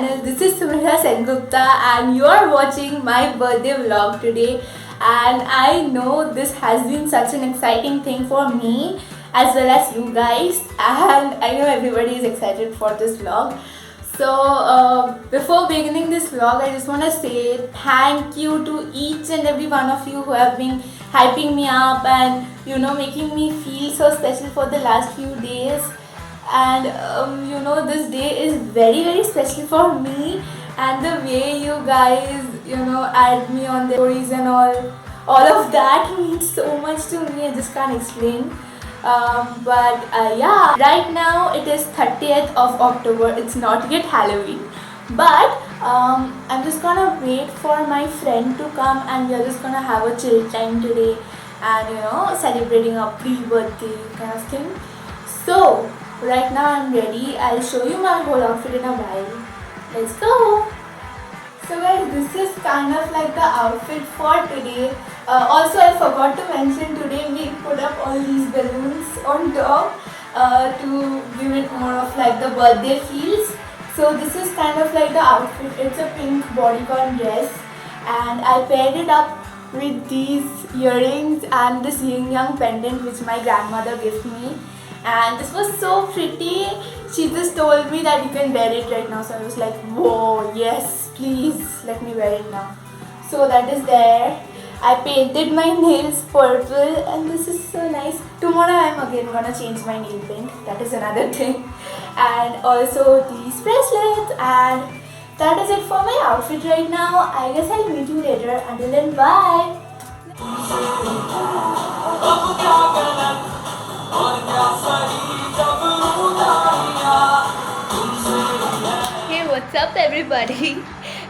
channel. This is Sumitra Sengupta and you are watching my birthday vlog today. And I know this has been such an exciting thing for me as well as you guys. And I know everybody is excited for this vlog. So before beginning this vlog, I just want to say thank you to each and every one of you who have been hyping me up and making me feel so special for the last few days. And this day is very special for me, and the way you guys add me on the stories and all of that means so much to me. I just can't explain. But yeah, right now it is 30th of October. It's not yet Halloween, but I'm just gonna wait for my friend to come and we're just gonna have a chill time today and celebrating a pre-birthday kind of thing. So right now I'm ready. I'll show you my whole outfit in a while. Let's go! So guys, this is kind of like the outfit for today. Also, I forgot to mention today we put up all these balloons on top to give it more of like the birthday feels. So this is kind of like the outfit. It's a pink bodycon dress and I paired it up with these earrings and this yin yang pendant which my grandmother gifted me. And this was so pretty. She just told me that you can wear it right now. So I was like, whoa, yes, please let me wear it now. So that is there. I painted my nails purple and this is so nice. Tomorrow I am again gonna change my nail paint. That is another thing. And also these bracelets, and that is it for my outfit right now. I guess I'll meet you later. Until then, bye. Hey, what's up everybody?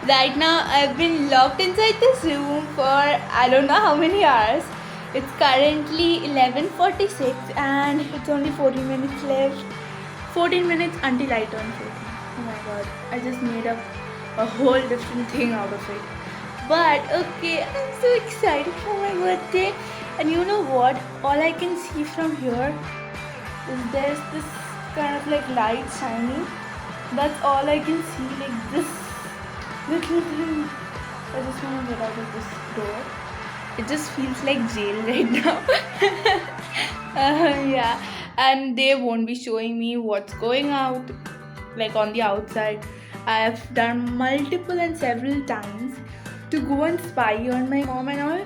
Right now I've been locked inside this room for I don't know how many hours. It's currently 11:46 and it's only 14 minutes left. 14 minutes until I turn 14. Oh my god, I just made up a whole different thing out of it. But okay, I'm so excited for my birthday. And you know what? All I can see from here is there's this kind of like light shining. That's all I can see, like this little thing. I just want to get out of this door. It just feels like jail right now. Yeah, and they won't be showing me what's going out like on the outside. I have done multiple and several times to go and spy on my mom and all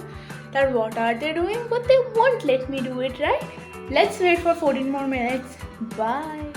that what are they doing, but they won't let me do it, right? Let's wait for 14 more minutes. Bye.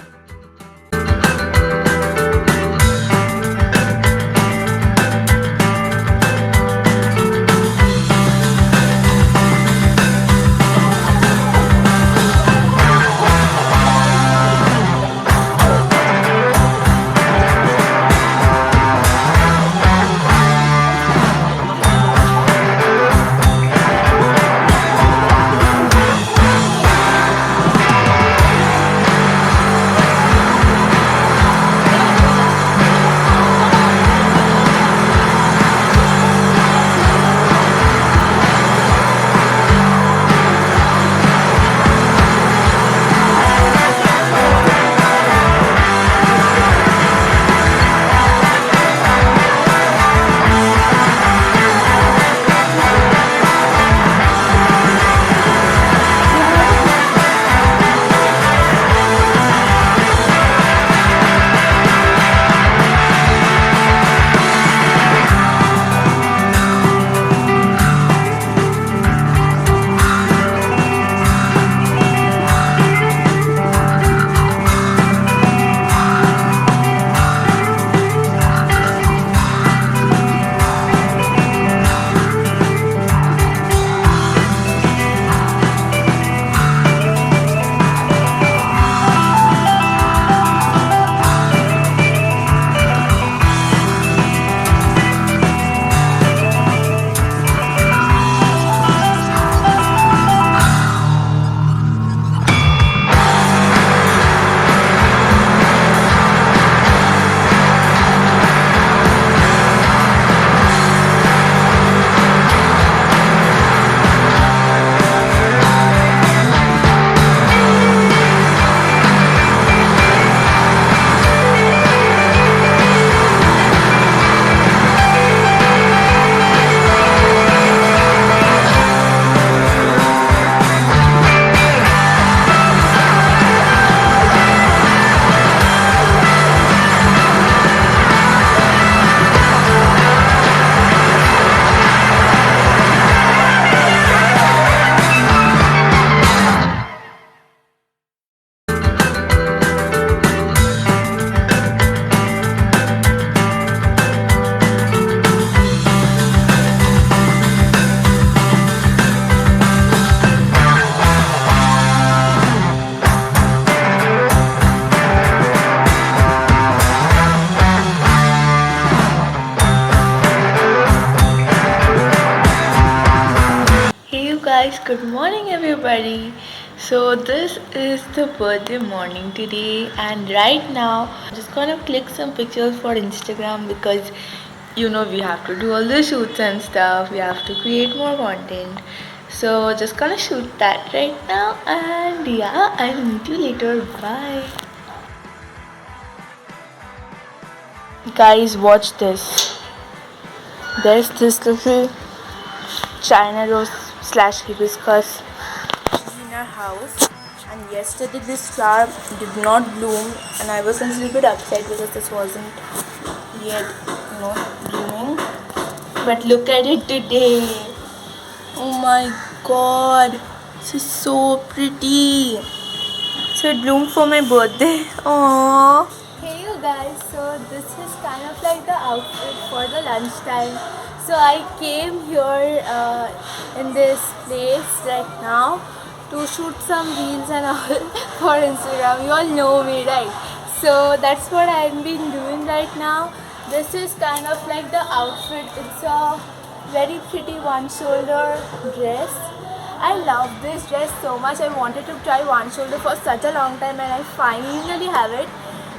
guys, good morning everybody. So this is the birthday morning today, and right now I'm just gonna click some pictures for Instagram because we have to do all the shoots and stuff. We have to create more content. So just gonna shoot that right now, and yeah, I'll meet you later. Bye. Guys, watch this. There's this little China rose slash hibiscus in our house, and yesterday this flower did not bloom, and I was a little bit upset because this wasn't yet blooming. But look at it today. Oh my god, this is so pretty. So it bloomed for my birthday. Aww. Hey you guys, so this is kind of like the outfit for the lunchtime. So I came here in this place right now to shoot some reels and all for Instagram. You all know me, right? So that's what I've been doing right now. This is kind of like the outfit. It's a very pretty one shoulder dress. I love this dress so much. I wanted to try one shoulder for such a long time, and I finally have it,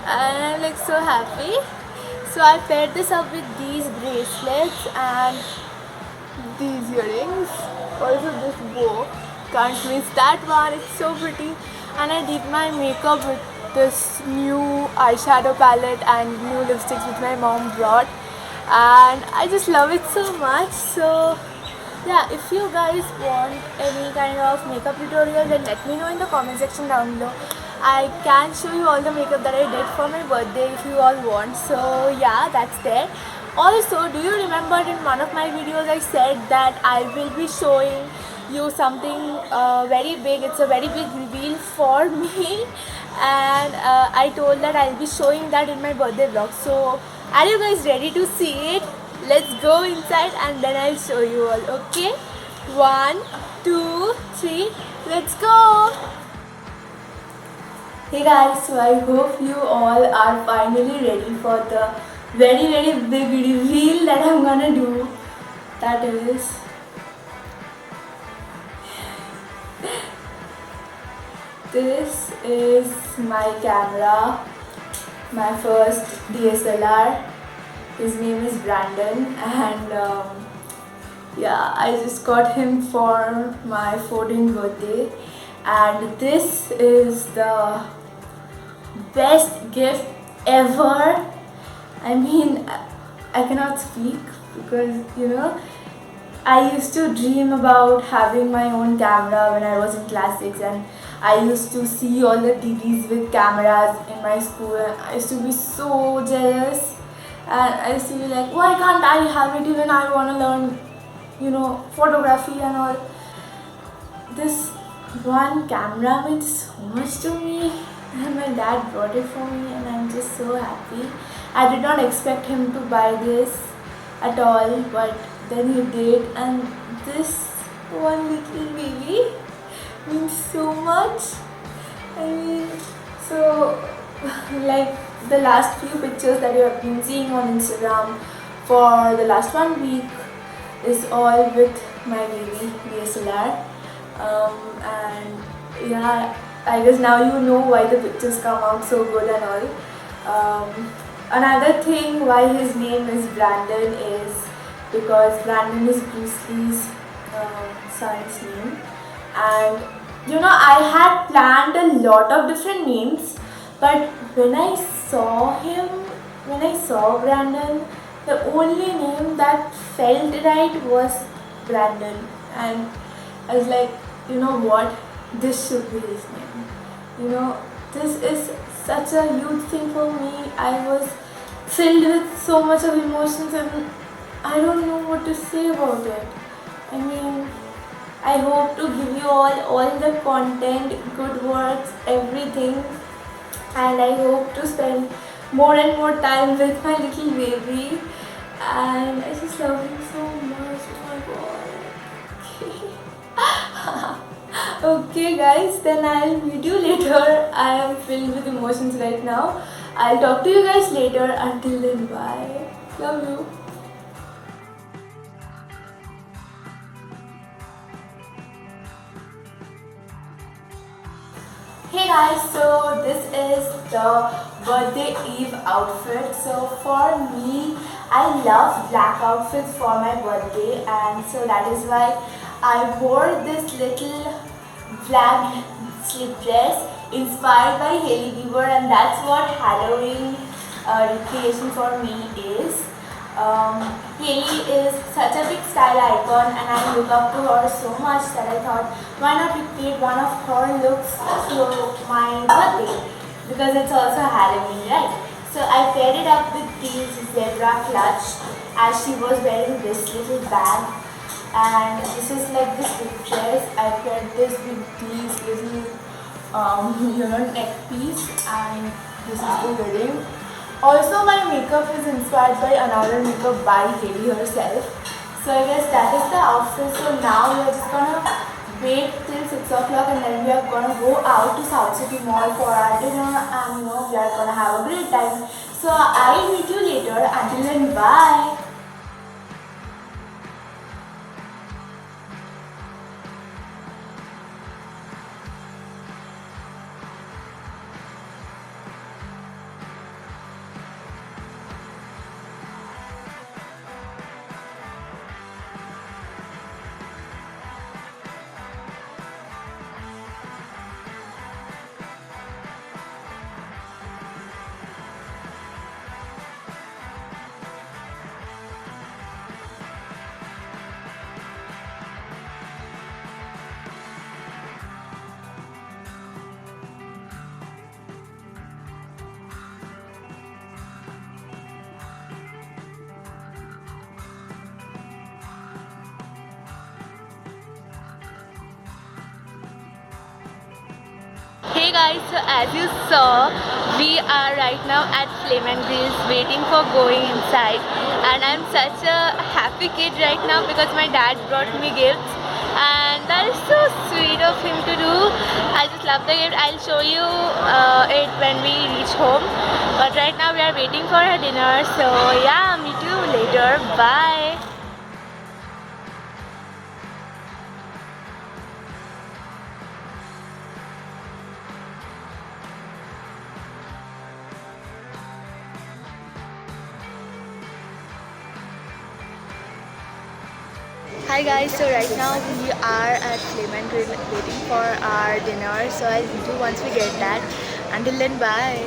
and I'm like so happy. So I paired this up with these bracelets and these earrings. Also this bow. Can't miss that one. It's so pretty. And I did my makeup with this new eyeshadow palette and new lipsticks which my mom brought. And I just love it so much. So yeah, if you guys want any kind of makeup tutorial, then let me know in the comment section down below. I can show you all the makeup that I did for my birthday if you all want. So yeah, that's there. Also, do you remember in one of my videos I said that I will be showing you something very big. It's a very big reveal for me, and I told that I'll be showing that in my birthday vlog. So are you guys ready to see it? Let's go inside and then I'll show you all. Okay, 1, 2, 3, let's go. Hey guys, so I hope you all are finally ready for the very big reveal that I'm gonna do. That is this is my camera, my first DSLR. His name is Brandon, and yeah, I just got him for my 14th birthday, and this is the best gift ever. I mean, I cannot speak because I used to dream about having my own camera when I was in class 6, and I used to see all the TVs with cameras in my school, and I used to be so jealous. And I used to be like, why can't I have it? Even I want to learn, photography and all. This one camera means so much to me, and my dad brought it for me, and I'm just so happy. I did not expect him to buy this at all, but then he did, and this one little baby means so much. I mean, so like the last few pictures that you have been seeing on Instagram for the last 1 week is all with my baby DSLR, and yeah, I guess now you know why the pictures come out so good and all. Another thing why his name is Brandon is because Brandon is Bruce Lee's son's name, and I had planned a lot of different names, but when I saw Brandon, the only name that felt right was Brandon, and I was like, you know what, this should be his name. This is such a huge thing for me. I was filled with so much of emotions, and I don't know what to say about it. I mean, I hope to give you all the content, good works, everything, and I hope to spend more and more time with my little baby, and I just love him so much. Oh my god. Okay guys, then I'll meet you later. I am filled with emotions right now. I'll talk to you guys later. Until then, bye. Love you. Hey guys, so this is the birthday eve outfit. So for me, I love black outfits for my birthday, and so that is why I wore this little black slip dress inspired by Hailey Bieber, and that's what Halloween recreation for me is. Hailey is such a big style icon and I look up to her so much that I thought why not recreate one of her looks to my birthday because it's also Halloween, right? So I paired it up with these zebra clutch as she was wearing this little bag, and this is like this big dress. I paired this with these little neck piece, and this is the wedding. Also, my makeup is inspired by another makeup by Hailey herself. So I guess that is the outfit. So now we are just gonna wait till 6 o'clock and then we are gonna go out to South City Mall for our dinner, and we are gonna have a great time. So I'll meet you later. Until then, bye. Hey guys, so as you saw, we are right now at Flame and Grills waiting for going inside, and I'm such a happy kid right now because my dad brought me gifts and that is so sweet of him to do. I just love the gift. I'll show you it when we reach home, but right now we are waiting for our dinner, so yeah, meet you later. Bye. Hi guys, so right now we are at Flame and Grill waiting for our dinner. So I'll meet you once we get that. Until then, bye.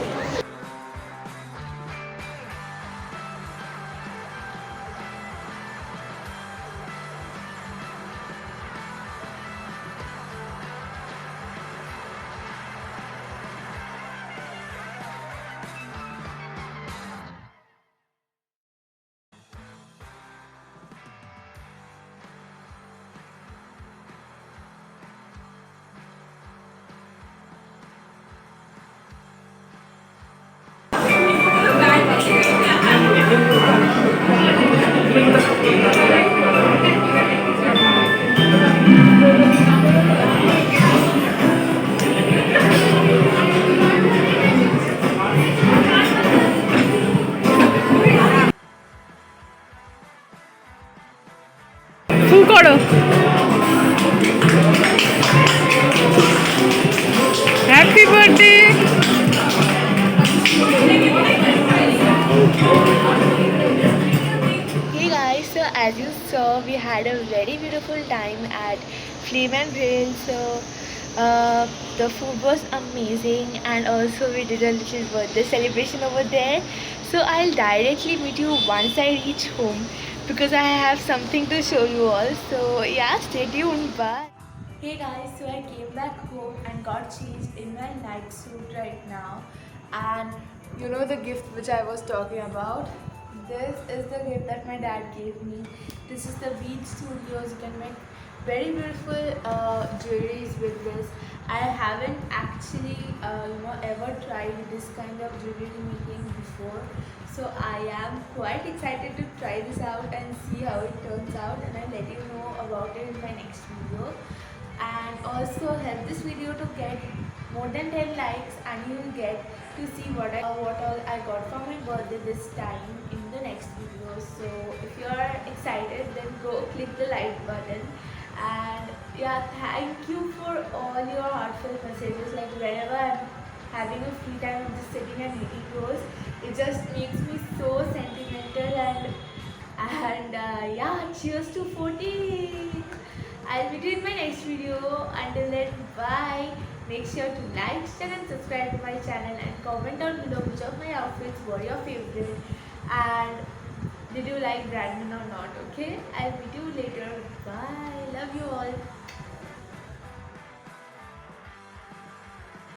ফু করো happy birthday Hey guys, so as you saw, we had a very beautiful time at Flame and Grill. So the food was amazing, and also we did a little birthday celebration over there. So I'll directly meet you once I reach home because I have something to show you all. So yeah, stay tuned. Bye. Hey guys, so I came back home and got changed in my night suit right now, and you know the gift which I was talking about. This is the gift that my dad gave me. This is the Beat Studios. You can make very beautiful jewelries with this. I haven't actually ever tried this kind of jewelry making before, so I am quite excited to try this out and see how it turns out, and I'll let you know about it in my next video. And also help this video to get more than 10 likes, and you will get to see what all I got for my birthday this time in the next video. So if you are excited, then go click the like button, and yeah. yeah, thank you for all your heartfelt messages. Like whenever I'm having a free time, I'm just sitting and reading those. It just makes me so sentimental and yeah, cheers to 14. I'll meet you in my next video. Until then, bye. Make sure to like, share and subscribe to my channel and comment down below which of my outfits were your favorite and did you like Brandon or not. Okay, I'll meet you later. Bye. Love you all.